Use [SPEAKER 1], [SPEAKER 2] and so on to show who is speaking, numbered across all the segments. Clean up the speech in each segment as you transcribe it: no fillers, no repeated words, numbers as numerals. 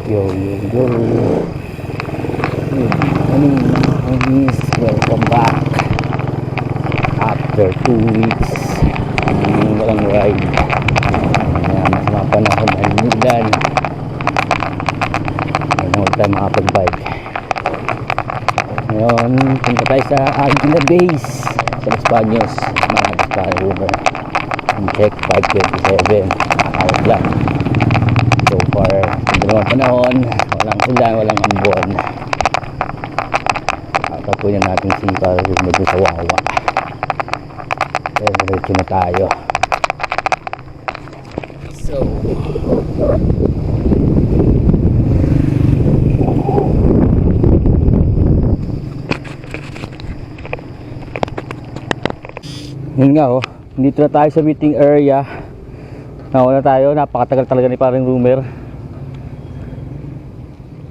[SPEAKER 1] Yo, yo, yo. Good morning mga homies. Welcome back. After 2 weeks, walang ride. Masama panahon ay nilan. Huwag tayo makapag-bike. Ngayon, punta tayo sa Aguila Base sa Los Baños. Mga Disparo River. Check 5:27. Nakakawag lang. So far, dalawang panahon, walang ulan, walang ambon. Tatapunin natin si Paro medyo sa Wawa. Pero diretso na tayo. So yun nga oh, dito na tayo sa meeting area. Nauna tayo, napakatagal talaga ni paring Rumer.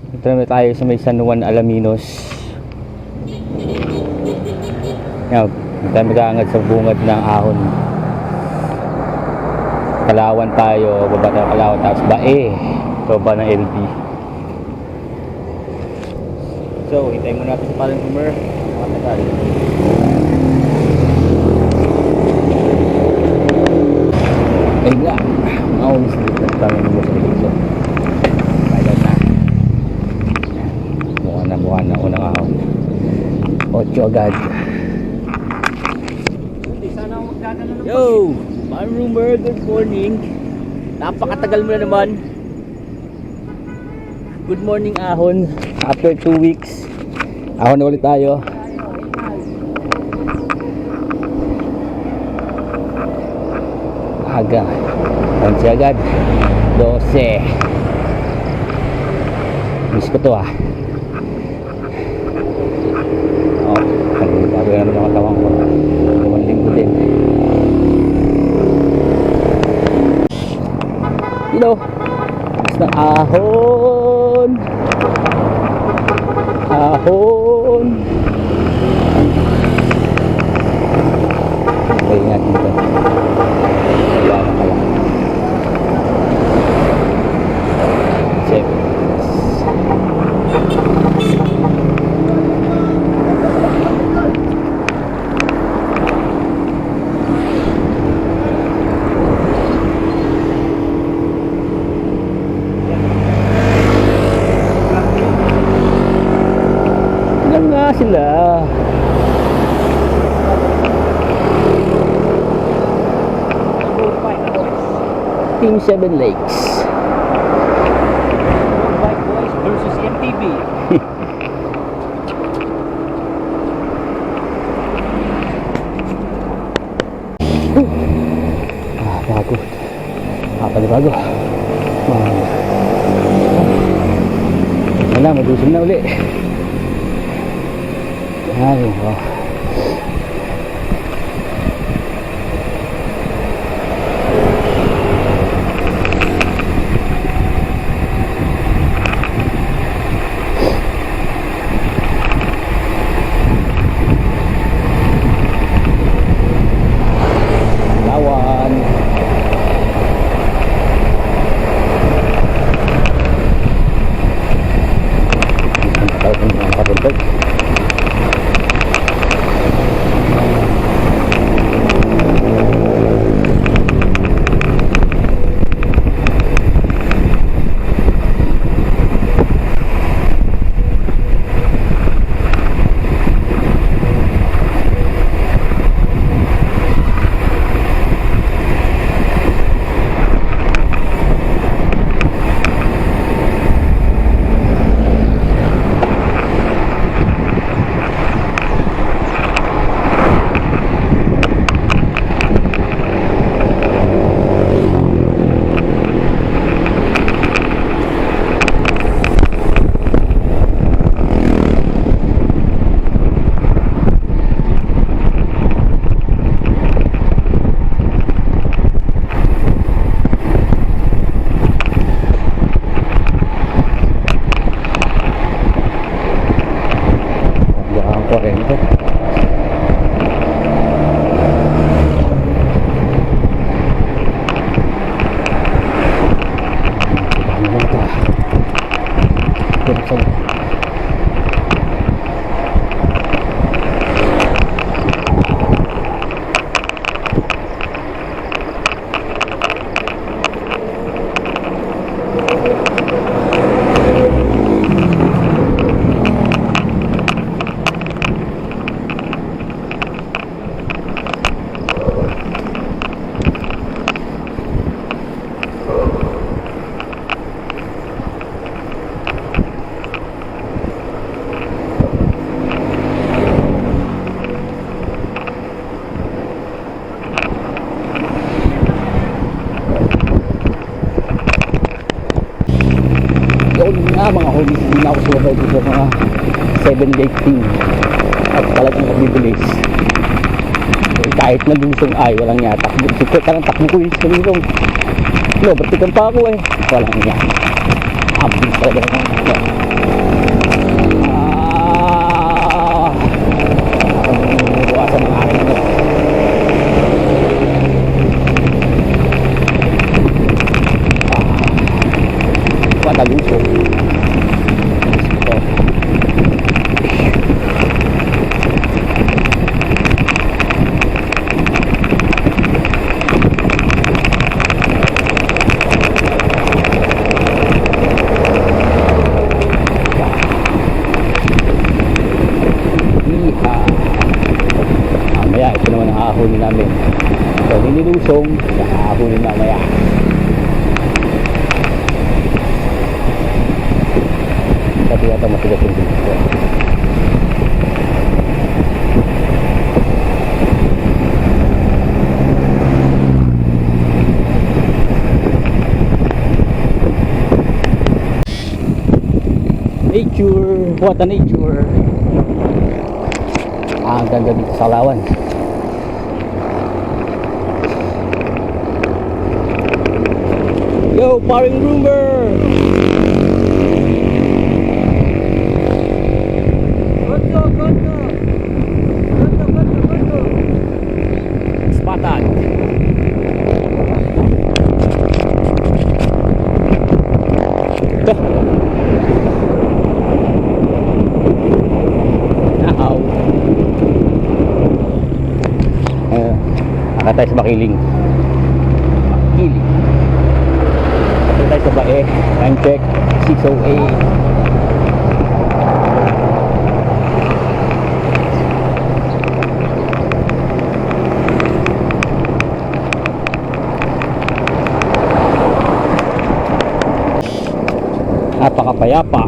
[SPEAKER 1] Dito na tayo sa may San Juan Alaminos. Yan, tayo mag-aangad sa bungad ng ahon. Kalawan tayo, baba tayo Kalawan, tapos Bae, baba ng LB. So, hintayin muna natin sa paring Rumer. Makatagal. Ayun nga, maulis dito kami mo sa dito. Kaya na mukha na unang ahon 8 agad. Yo, man Rumer, good morning. Napakatagal mo na naman. Good morning ahon. After 2 weeks, ahon na ulit tayo. Aga 11 agad 12. Miss ko to ah. Oh, bago na naman ang katawan ko. 2 linggo din. You know, mas na ahon. Ahon. Okay nga dito. Sila Team 7 Lakes Bike Boys versus MTB. Bago panibago. Wala, madusin na uli. Ay, oh. Lawan. Tahu kan nakapagpag. Pinsan. Mga homies, hindi na ako sumabay dito sa mga 7 lake team at talagang nagbibilis kahit nalusong ay walang niya takbo parang takbo ko yung nalusong bertikan pa ako walang niya ambing talaga buwasan ng akin nalusong mamaya ito naman ang aahulin namin so nililusong aahulin mamaya tapi yata matigas yung dito nature, what a nature. Ang ganda dito sa Alawan. Yo, paring rumor. Gondo. Spatan. Tayo sa Makiling. Tayo sa Bae. Time check 6:08. Napakapayapa.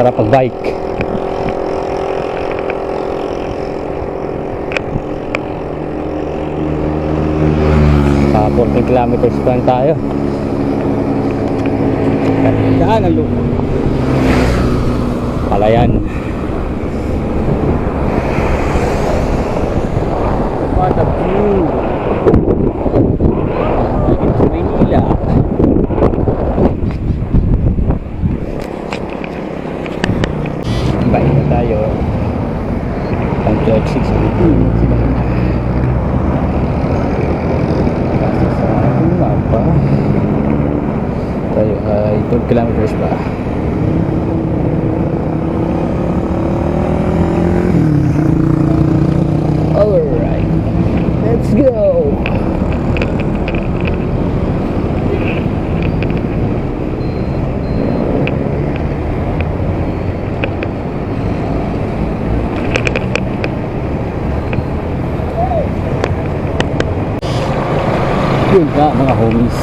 [SPEAKER 1] Sarap pag-bike. Sa 14 kilometers pa lang tayo. Saan ang lupa? Palayan. What a view! Sa Maynila. Bike na tayo. Ang 12:16 sila na. Kasi sa ating mapa tayo ay 12 kilometers pa. Alright, let's go. Yun nga mga homies,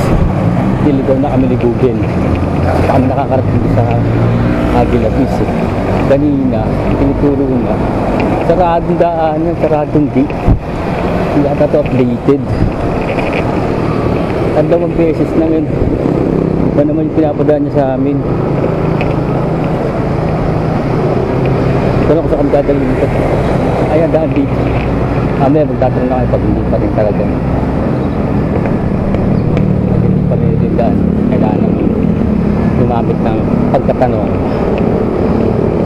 [SPEAKER 1] diligaw na kami ni Google. Kami nakakarating sa Agila Beach. kanina, tinuturo na. Saradong daanan, saradong di. Hindi ata ito updated. At dalawang beses namin. Iba naman yung pinapadaan niya sa amin. Ito na kung saan kami dadalhin ito. Ayan, daan dito. Mamaya magtatanong na kayo pag hindi pa rin talaga. Pag hindi pa rin yung daan, kailangan namin gumamit ng pagkatanong.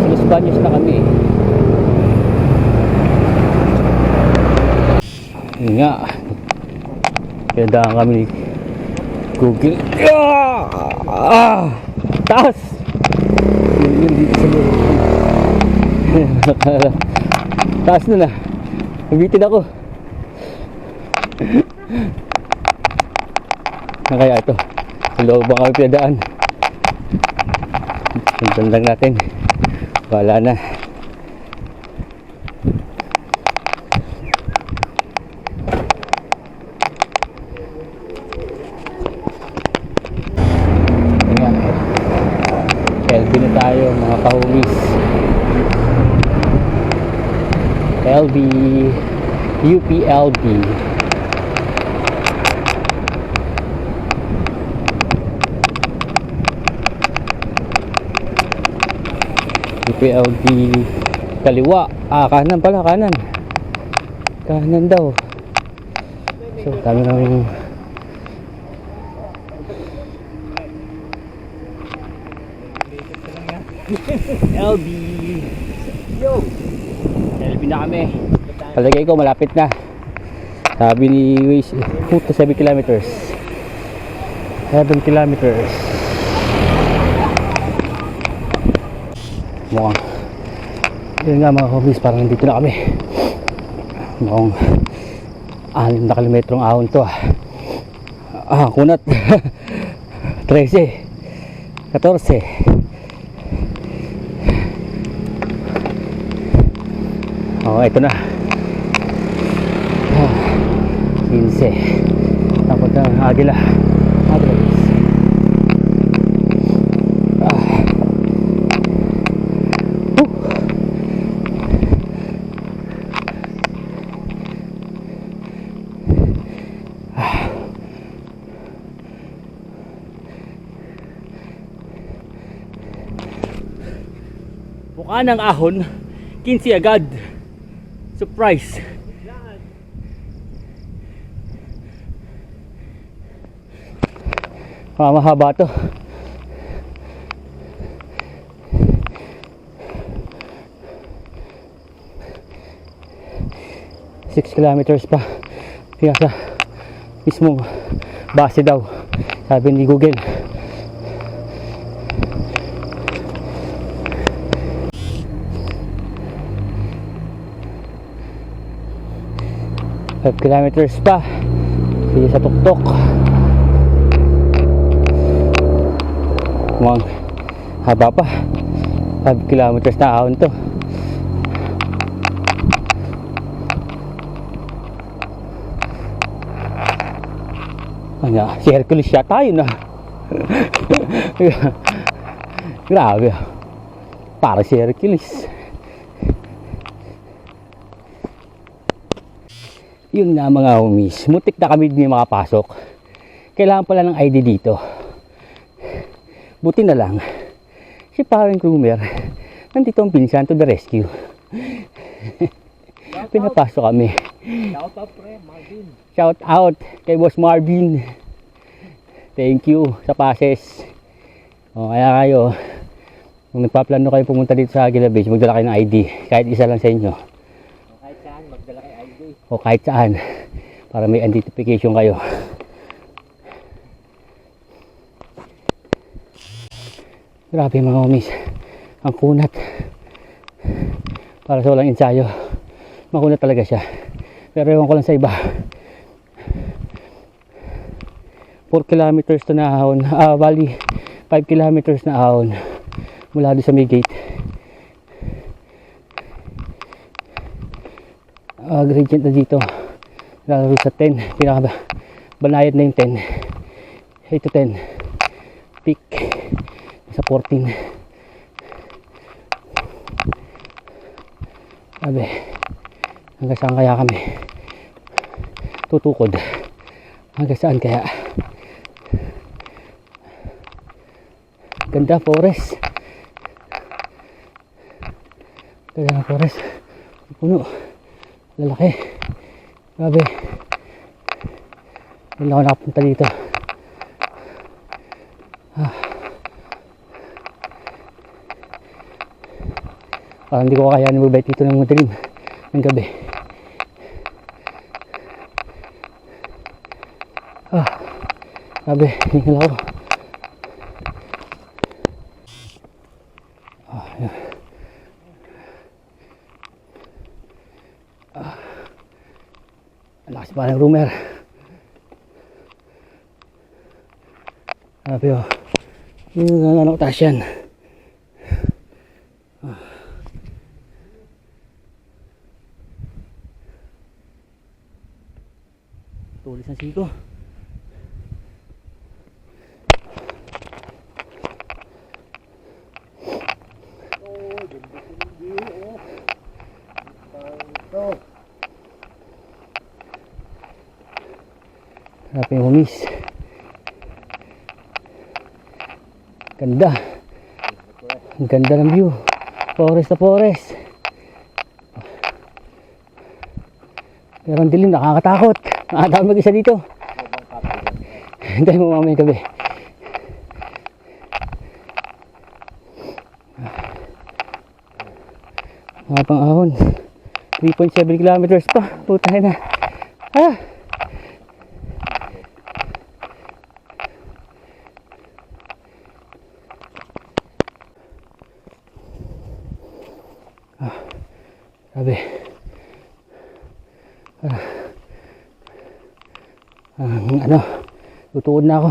[SPEAKER 1] Los Baños na kami. Yun nga. Kaya daan kami Google. Taas! Yun dito sa loob. Taas na na. Nabitin ako. Na kaya ito. Sa loob ba kami pinadaan? Sundan lang natin. Wala na. LB na tayo mga kahumis. LB, UPLB. UPLB kaliwa. Kanan pala, kanan. Kanan daw. So, kami nang LB. Yo. LB na kami. Palagay ko malapit na. Sabi ni Waze, 7 kilometers. 7 kilometers. Mukhang yun nga mga hobbies, parang dito na kami. Mukhang 6 na kilometrong ahon to kunat. 13 14. Ito na. 15. Tapos ng Agila. Agila. Mukha ng ahon, 15 agad. Surprise. Mahaba to. Six kilometers pa. Pinasa mismo base daw, sabi ni Google. Five kilometers pa. Sige sa tuktok. Mukhang haba pa. 5 kilometers na ahon to. Ano, si Hercules siya tayo na. Grabe. Para si Hercules. Yun na mga homies. Mutik na kami din makapasok. Kailangan pala ng ID dito. Buti na lang, si Parang Groomer, nandito ang pinsan to the rescue. Pinapasok kami.
[SPEAKER 2] Shout out pre, Marvin.
[SPEAKER 1] Shout out kay Boss Marvin. Thank you sa passes. Kaya kayo, kung nagpaplano kayo pumunta dito sa Agila Beach, magdala kayo ng ID. Kahit isa lang sa inyo.
[SPEAKER 2] O kahit saan, magdala kayo ID.
[SPEAKER 1] O kahit saan, para may identification kayo. Grabe mga homies, ang kunat. Para sa walang ensayo, makunat talaga siya. Pero ewan ko lang sa iba. 4 kilometers to na ahon. Bali 5 kilometers na ahon mula doon sa may gate. Gradient na dito. Lalo sa 10, pinaka banayad na yung 10. 8 to 10. Peak sa 14. Sabi, hanggang saan kaya kami tutukod? Hanggang saan kaya? Ganda forest. Ganda ng forest. Puno. Lalaki. Grabe. Hindi ako nakapunta dito. Parang hindi ko kakayanin magbike dito ng madilim ng gabi. Grabe, hingal ako. Yan. Ang lakas pa ng rumor. Grabe oh. Yung ano taas yan. Tulis ang siko. Harap yung humis. Ganda. Ang ganda ng view. Forest na forest. Pero ang dilim, nakakatakot. Nakatawag mag-isa dito. Hintayin mo mamaya gabi. Mga pang-ahon. 3.7 kilometers pa. Putay na. Grabe. Ano, tutuod na ako.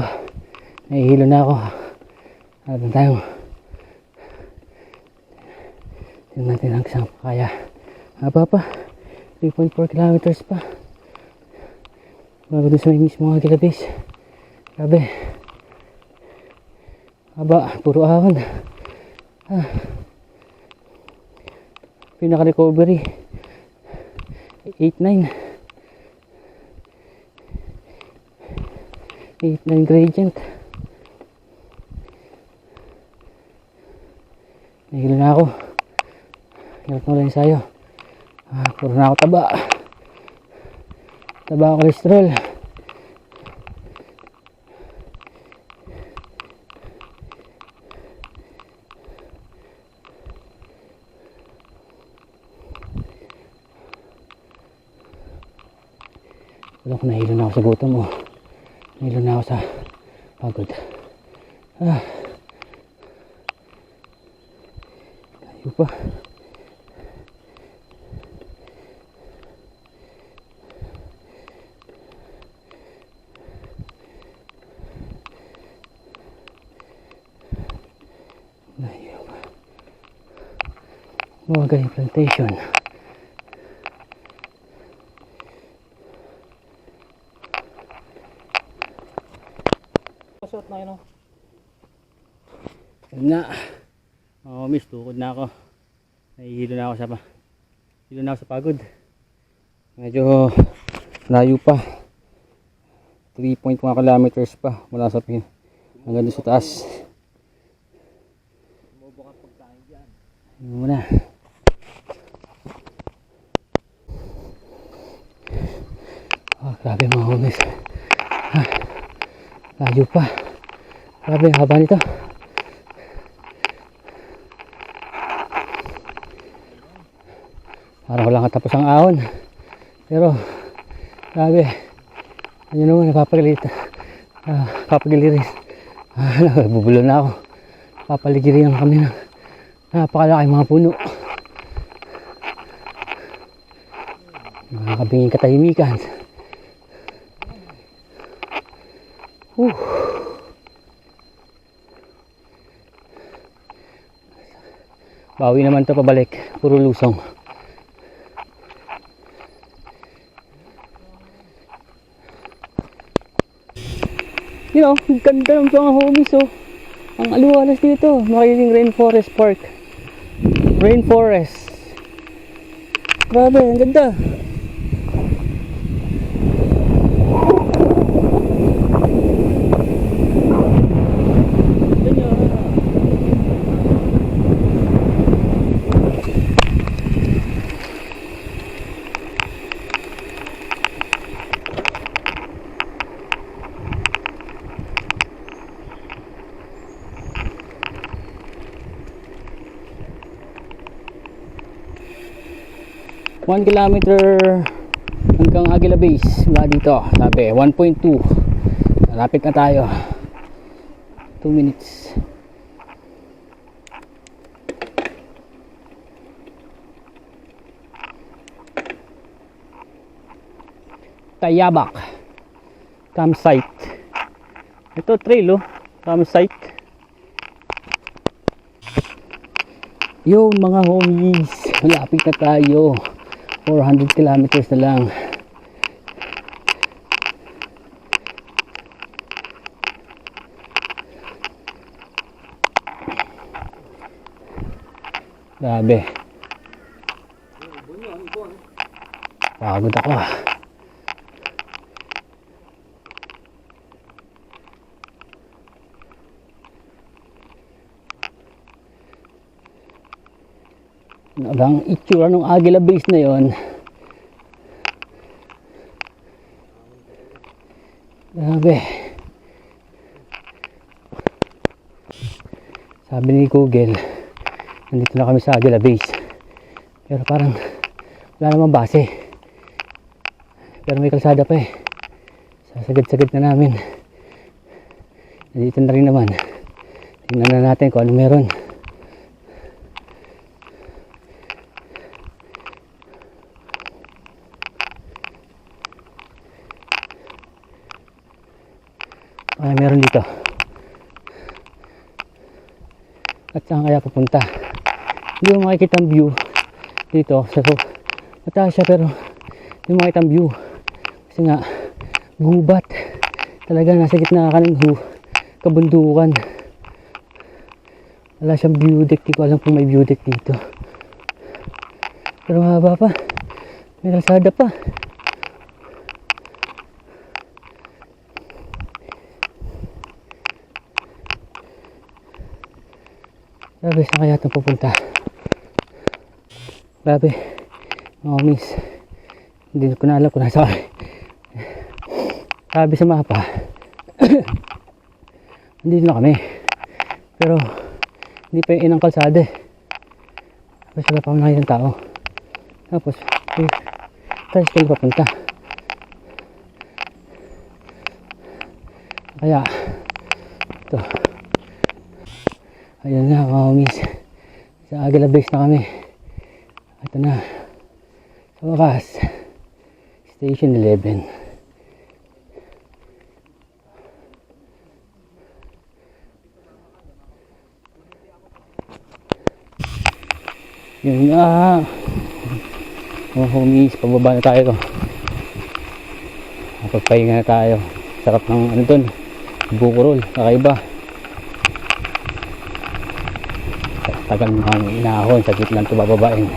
[SPEAKER 1] Nahihilo na ako. Ano tayo? Tignan natin ang kasama kaya. Haba pa. 3.4 kilometers pa. Bago dun sa may mismo mga kilabis. Grabe. Haba, puro ahon. Pinaka-recovery 8-9 gradient. Nahilo na ako. Hirap na lang sa'yo. Puro na ako taba. Taba cholesterol. Wala ko, nahilo na ako sa gutom mo. Nahilo na ako sa pagod. Tayo pa. Tayo pa. Mga plantation.
[SPEAKER 2] Suot na yun, oh.
[SPEAKER 1] Yun nga. Miss, tukod na ako. Nahihilo na ako sa pagod. Medyo layo pa. 3.1 kilometers pa mula sa hanggang doon sa taas.
[SPEAKER 2] Bumubuka pagkain dyan.
[SPEAKER 1] Yun muna. Grabe mga homies. Layo pa. Grabe, haba nito. Parang wala katapos ang ahon. Pero, grabe. Ano naman, napapagalitan. Papagiliris. Bubulo na ako. Papaligirin kami ng napakalaki mga puno. Nakakabingin katahimikan. Bawi naman to pabalik, puro lusong. You know, ang ganda ng mga homies, oh. Ang aliwalas dito, magiging Rainforest Park. Rainforest. Grabe, ang ganda. One kilometer hanggang Aguila Base mula dito. Sabi 1.2. Malapit na tayo. 2 minutes. Tayabak campsite. Ito trail campsite. Yun mga homies, malapit na tayo. 400 kilometers na lang. Grabe. Pagod ako. Ang itsura ng Aguila Base na yon. Grabe. Sabi ni Google, nandito na kami sa Aguila Base. Pero parang wala namang base. Pero may kalsada pa eh. Sasagad-sagad na namin. Nandito na rin naman. Tingnan na natin kung ano meron. Ay, meron dito. At saan kaya pupunta? Hindi mo makikita ang view dito. So, mataas siya pero hindi mo makikita ang view. Kasi nga, gubat. Talaga nasa gitna ka ng kabundukan. Wala siyang view deck. Di ko alam kung may view deck dito. Pero haba pa. May kalsada pa. Grabe, saan kaya ito pupunta? Grabe, mga miss. Hindi ko na alam kung nasa kami. Grabe sa mapa. Andito na kami. Pero, hindi pa yung inang kalsada eh. Tapos wala pa akong nakita ng tao. Tapos, tricycle papunta. Kaya, ito. Ayan na mga homies. Sa Aguila Base na kami. Ito na. Sa wakas. Station 11. Yun nga. Mga homies, pababa na tayo. Pagpahinga na tayo. Sarap ng ano dun. Bukurol. Kakaiba. Tagal ng inahon sa gitna ito bababain.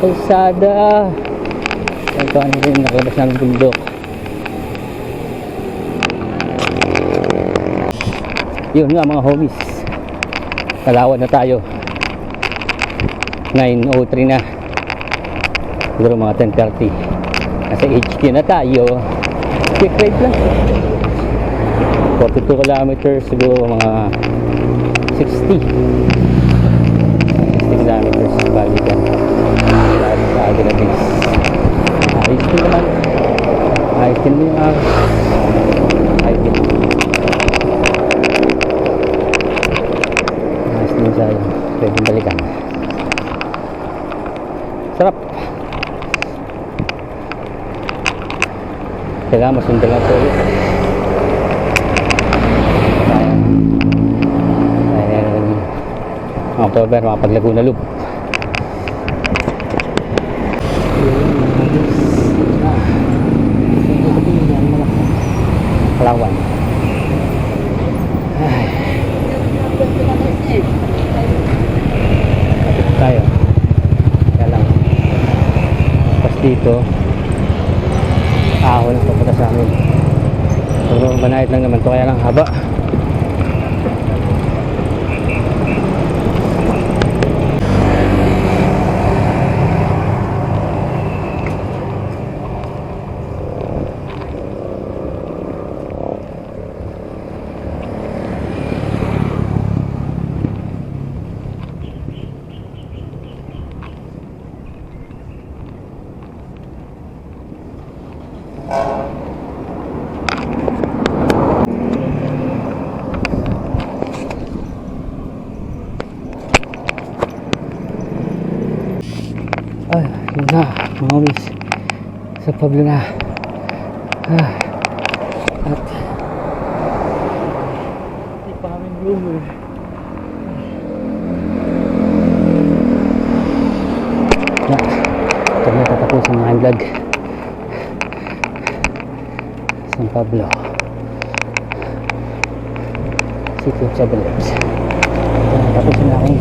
[SPEAKER 1] kalsada. Ito ano rin, nakalabas ng bundok. Yun nga mga homies, Kalawad na tayo. 9:03 na, siguro mga 10:30. Nasa HQ na tayo. Quick ride lang, 42 kilometers, siguro mga 60 kilometers balikan. Sa atin na base. Ayos din naman, ayos din mo yung ayos din sa'yo, pwedeng balikan. Sarap. Kailangan masundan lang ito ulit. October, makapaglago na loop. Palawan. Ay, kapit tayo. Kaya lang, pas dito ahon ang papunta sa amin. Pero banayad lang naman to, kaya lang haba. Ay, yun na, mga homies. Sa Pablo na. At hindi pa kami bloomer. Ito na tatapusin mga vlog. San Pablo, City of Seven Lakes. Ito na tatapusin natin